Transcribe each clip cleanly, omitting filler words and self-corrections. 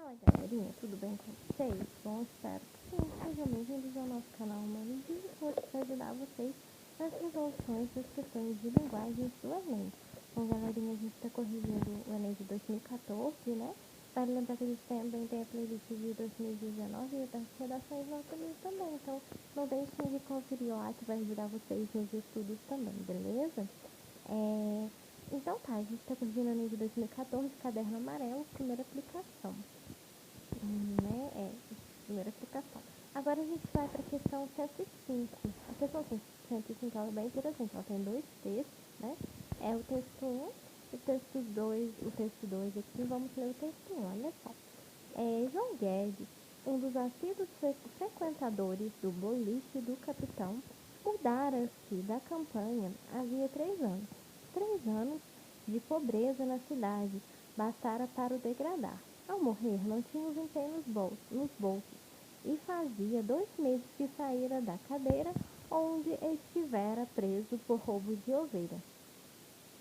Fala galerinha, tudo bem com vocês? Bom, espero que sim. Sejam bem-vindos ao nosso canal Humanos e hoje para ajudar vocês nas resoluções das questões de linguagens do Enem. Bom galerinha, a gente está corrigindo o Enem de 2014, né? Vale lembrar que a gente também tem a playlist de 2019 e das redações noturnas também, então não deixem de conferir lá que vai ajudar vocês nos estudos também, beleza? Então tá, a gente está corrigindo o Enem de 2014, caderno amarelo, primeira aplicação. Primeira aplicação. Agora a gente vai para a questão 105. A questão 105 ela é bem interessante, ela tem dois textos, né? É o texto 1 e o texto 2, aqui, vamos ler o texto 1, olha só. João Guedes, um dos assíduos frequentadores do boliche do capitão, mudara-se da campanha havia 3 anos. 3 anos de pobreza na cidade bastara para o degradar. Ao morrer, não tinha o vintém nos bolsos, e fazia 2 meses que saíra da cadeira onde estivera preso por roubo de ovelha.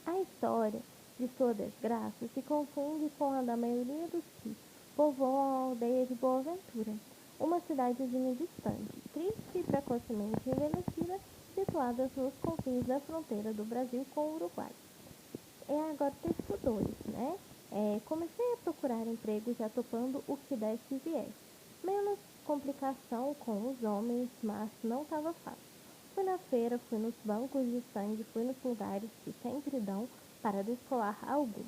A história de sua desgraça se confunde com a da maioria dos que povoam a aldeia de Boa Ventura, uma cidadezinha distante, triste e precocemente envelhecida, situada nos confins da fronteira do Brasil com o Uruguai. Agora o texto 2, né? Comecei a procurar emprego já topando o que desse e viesse. Menos complicação com os homens, mas não estava fácil. Fui na feira, fui nos bancos de sangue, fui nos lugares que sempre dão para descolar algum.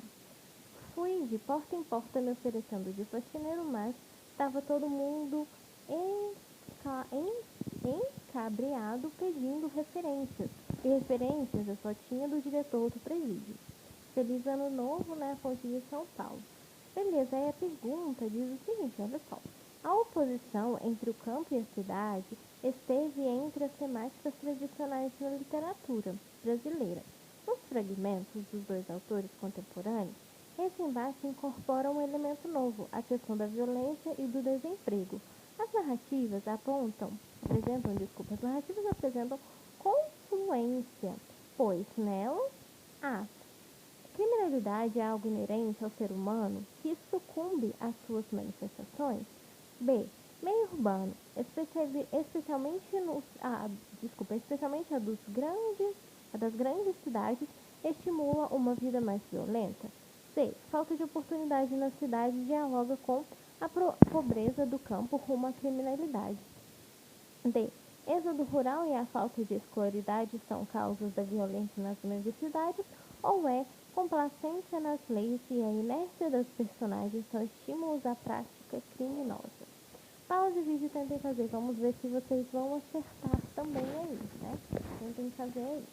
Fui de porta em porta me oferecendo de faxineiro, mas estava todo mundo encabreado pedindo referências. E referências eu só tinha do diretor do presídio. Feliz Ano Novo, né? Fonte de São Paulo. Beleza, aí a pergunta diz o seguinte, olha só. A oposição entre o campo e a cidade esteve entre as temáticas tradicionais na literatura brasileira. Nos fragmentos dos dois autores contemporâneos, esse embate incorpora um elemento novo, a questão da violência e do desemprego. As narrativas apresentam confluência, pois nelas há criminalidade é algo inerente ao ser humano que sucumbe às suas manifestações. B. Meio urbano, especialmente a das grandes cidades, estimula uma vida mais violenta. C. Falta de oportunidade na cidade dialoga com a pobreza do campo rumo à criminalidade. D. Êxodo rural e a falta de escolaridade são causas da violência nas grandes cidades, ou complacência nas leis e a inércia das personagens são estímulos à prática criminosa. Pause o vídeo e tentem fazer. Vamos ver se vocês vão acertar também aí, né? Tentem fazer aí.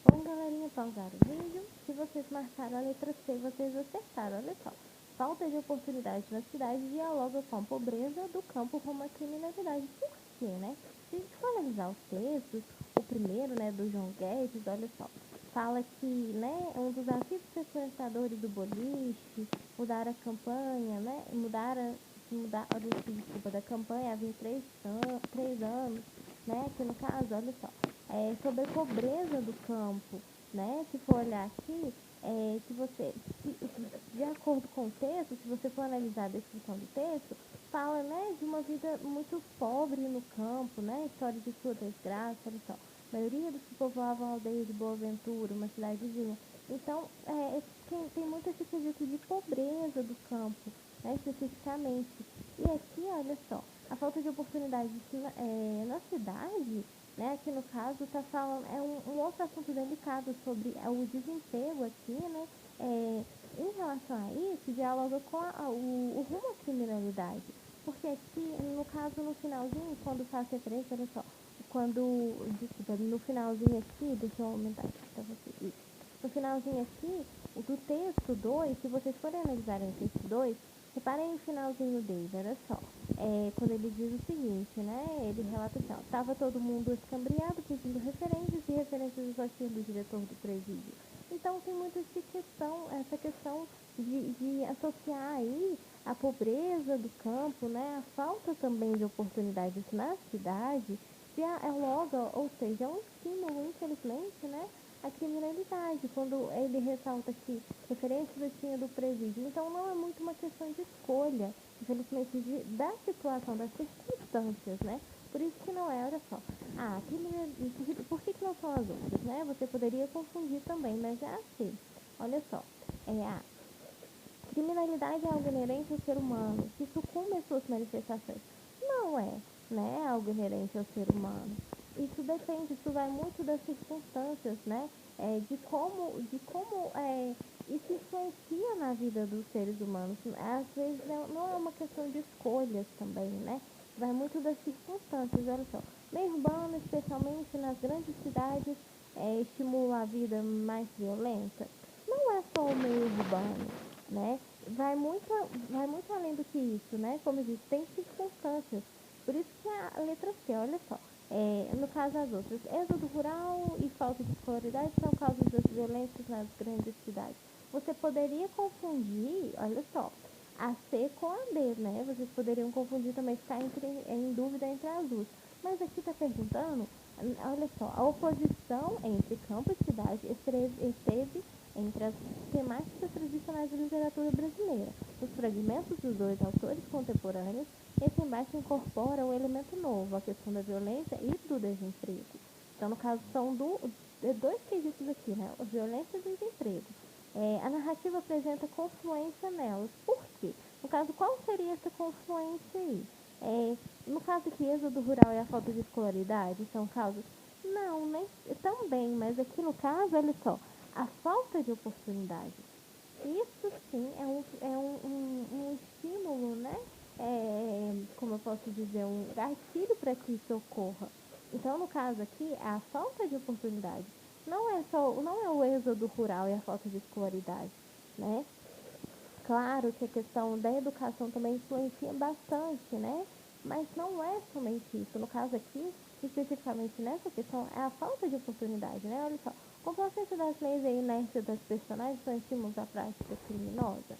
Bom, galerinha, pausaram o vídeo. Se vocês marcaram a letra C, vocês acertaram. Olha só. Falta de oportunidade na cidade dialoga com a pobreza do campo como a criminalidade. Por quê, né? Se a gente for analisar os textos, o primeiro, né, do João Guedes, olha só. Fala que, né, um dos assíduos frequentadores do boliche, mudaram a campanha, né, da campanha havia 3 anos, né, que no caso, olha só, sobre a pobreza do campo, né, se for olhar aqui, de acordo com o texto, se você for analisar a descrição do texto, fala, né, de uma vida muito pobre no campo, né, história de sua desgraça, olha só. A maioria dos que povoavam a aldeia de Boa Ventura, uma cidadezinha. Então, tem muito esse quesito de pobreza do campo, né, especificamente. E aqui, olha só, a falta de oportunidade na cidade, né, aqui no caso, está falando, um outro assunto delicado sobre o desemprego aqui, né, em relação a isso, dialoga com o rumo à criminalidade. Porque aqui, no caso, no finalzinho, quando faz referência, olha só, no finalzinho aqui, deixa eu aumentar aqui para vocês. Isso. No finalzinho aqui, do texto 2, se vocês forem analisarem o texto 2, reparem no finalzinho dele, olha só. Quando ele diz o seguinte, né? Ele relata assim, ó, estava todo mundo escambriado pedindo referências e referências do sorteio do diretor do presídio. Então tem muito essa questão de associar aí a pobreza do campo, né? A falta também de oportunidades na cidade, ou seja, é um estímulo, infelizmente, né? A criminalidade, quando ele ressalta que referências eu tinha do presídio. Então não é muito uma questão de escolha, infelizmente, da situação, das circunstâncias, né? Por isso que não é, olha só. Por que não são as outras, né? Você poderia confundir também, mas é assim. Olha só. A criminalidade é algo inerente ao ser humano, que sucumbe às suas manifestações. Não é, né? Algo inerente ao ser humano. Isso depende, isso vai muito das circunstâncias, né? De como isso influencia na vida dos seres humanos. Às vezes não é uma questão de escolhas também, né? Vai muito das circunstâncias, olha só. Meio urbano, especialmente nas grandes cidades, estimula a vida mais violenta. Não é só o meio urbano, né? Vai muito além do que isso, né? Como eu disse, tem circunstâncias. Por isso que a letra C, olha só. No caso das outras, êxodo rural e falta de escolaridade são causas das violências nas grandes cidades. Você poderia confundir, olha só, a C com a D, né? Vocês poderiam confundir também, ficar em dúvida entre as duas. Mas aqui está perguntando, olha só, a oposição entre campo e cidade esteve entre as temáticas tradicionais da literatura brasileira. Os fragmentos dos dois autores contemporâneos, esse embate incorpora um elemento novo, a questão da violência e do desemprego. Então, no caso, são dois quesitos aqui, né? A violência e o desemprego. A narrativa apresenta confluência nelas. Por quê? No caso, qual seria essa confluência aí? No caso aqui, êxodo rural e a falta de escolaridade são causas? Não, nem também, mas aqui no caso, olha só, a falta de oportunidade. Isso sim é um estímulo, né? Como eu posso dizer, um gatilho para que isso ocorra. Então, no caso aqui, é a falta de oportunidade. Não é o êxodo rural e a falta de escolaridade, né? Claro que a questão da educação também influencia bastante, né? Mas não é somente isso. No caso aqui, especificamente nessa questão, é a falta de oportunidade, né? Olha só, complacência das leis e a inércia das personagens são estímulos à prática criminosa?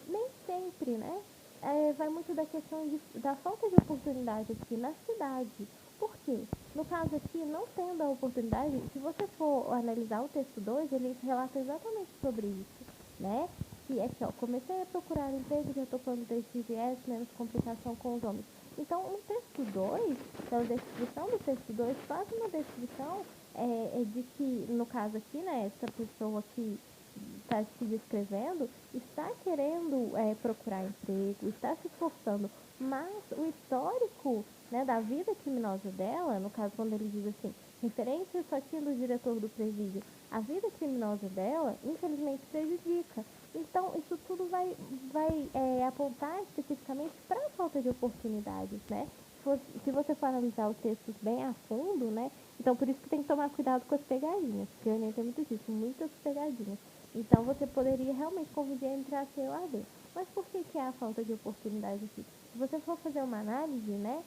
Nem sempre, né? Vai muito da questão da falta de oportunidade aqui na cidade. Por quê? No caso aqui, não tendo a oportunidade, se você for analisar o texto 2, ele relata exatamente sobre isso, né? Que aqui, ó, comecei a procurar emprego, já estou falando desde viés, menos complicação com os homens. Então, o texto 2, a descrição do texto 2, faz uma descrição de que, no caso aqui, né, essa pessoa que está se descrevendo está querendo procurar emprego, está se esforçando, mas o histórico, né, da vida criminosa dela, no caso quando ele diz assim, referência só aqui do diretor do presídio, a vida criminosa dela, infelizmente, prejudica. Então, isso tudo vai apontar especificamente para a falta de oportunidades, né? Se você for analisar os textos bem a fundo, né? Então, por isso que tem que tomar cuidado com as pegadinhas, porque a Enem tem muito disso, muitas pegadinhas. Então, você poderia realmente confundir entre a C ou a D. Mas por que é a falta de oportunidade aqui? Se você for fazer uma análise, né,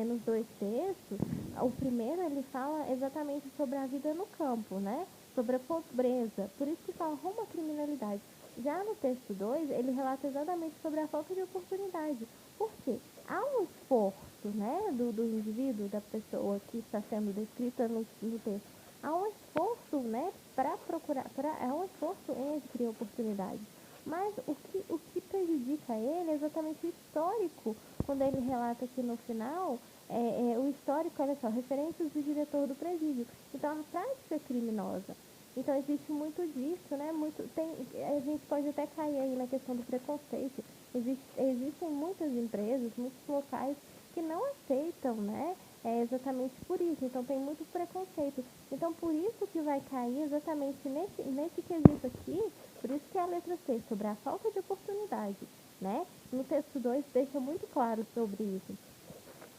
nos dois textos, o primeiro ele fala exatamente sobre a vida no campo, né, sobre a pobreza. Por isso que fala rumo à criminalidade. Já no texto 2, ele relata exatamente sobre a falta de oportunidade. Por quê? Há um esforço, né, do indivíduo, da pessoa que está sendo descrita no texto. Há um esforço, né, para procurar, é um esforço em adquirir oportunidade. Mas o que prejudica ele é exatamente o histórico, quando ele relata aqui no final, o histórico, olha só, referências do diretor do presídio. Então, a prática é criminosa. Então, existe muito disso, né? A gente pode até cair aí na questão do preconceito. Existem muitas empresas, muitos locais que não aceitam, né? É exatamente por isso. Então, tem muito preconceito. Então, por isso que vai cair exatamente nesse quesito aqui, por isso que é a letra C, sobre a falta de oportunidade, né? No texto 2 deixa muito claro sobre isso.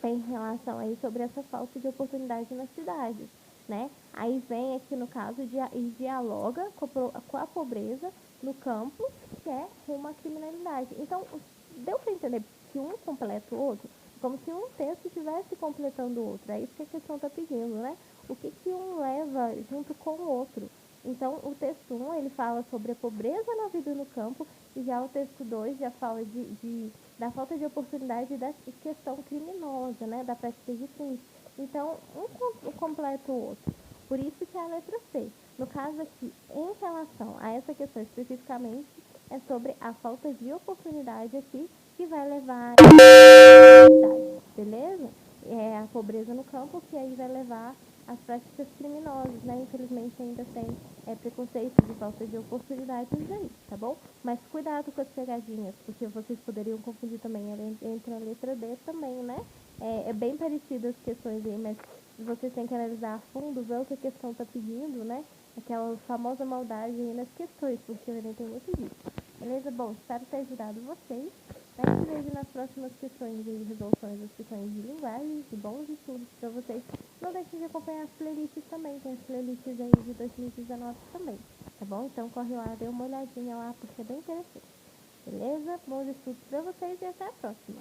Tem relação aí sobre essa falta de oportunidade nas cidades, né? Aí vem aqui no caso e dialoga com a pobreza no campo, que é rumo à criminalidade. Então, deu para entender que um completa o outro? Como se um texto estivesse completando o outro. É isso que a questão está pedindo, né? O que um leva junto com o outro. Então, o texto 1, ele fala sobre a pobreza na vida no campo, e já o texto 2 já fala da falta de oportunidade e da questão criminosa, né, da prática de crimes. Então, um completa o outro. Por isso que é a letra C. No caso aqui, em relação a essa questão especificamente, é sobre a falta de oportunidade aqui, que vai levar a criminalidade, beleza? É a pobreza no campo que aí vai levar às práticas criminosas, né? Infelizmente ainda tem preconceito de falta de oportunidades aí, tá bom? Mas cuidado com as pegadinhas, porque vocês poderiam confundir também entre a letra D também, né? É bem parecido as questões aí, mas vocês têm que analisar a fundo, ver o que a questão está pedindo, né? Aquela famosa maldade aí nas questões, porque o Enem tem muito disso. Beleza? Bom, espero ter ajudado vocês. Te vejo nas próximas questões de resoluções das questões de linguagem, de bons estudos para vocês. Não deixem de acompanhar as playlists também, tem as playlists aí de 2019 também, tá bom? Então corre lá, dê uma olhadinha lá, porque é bem interessante. Beleza? Bons estudos para vocês e até a próxima.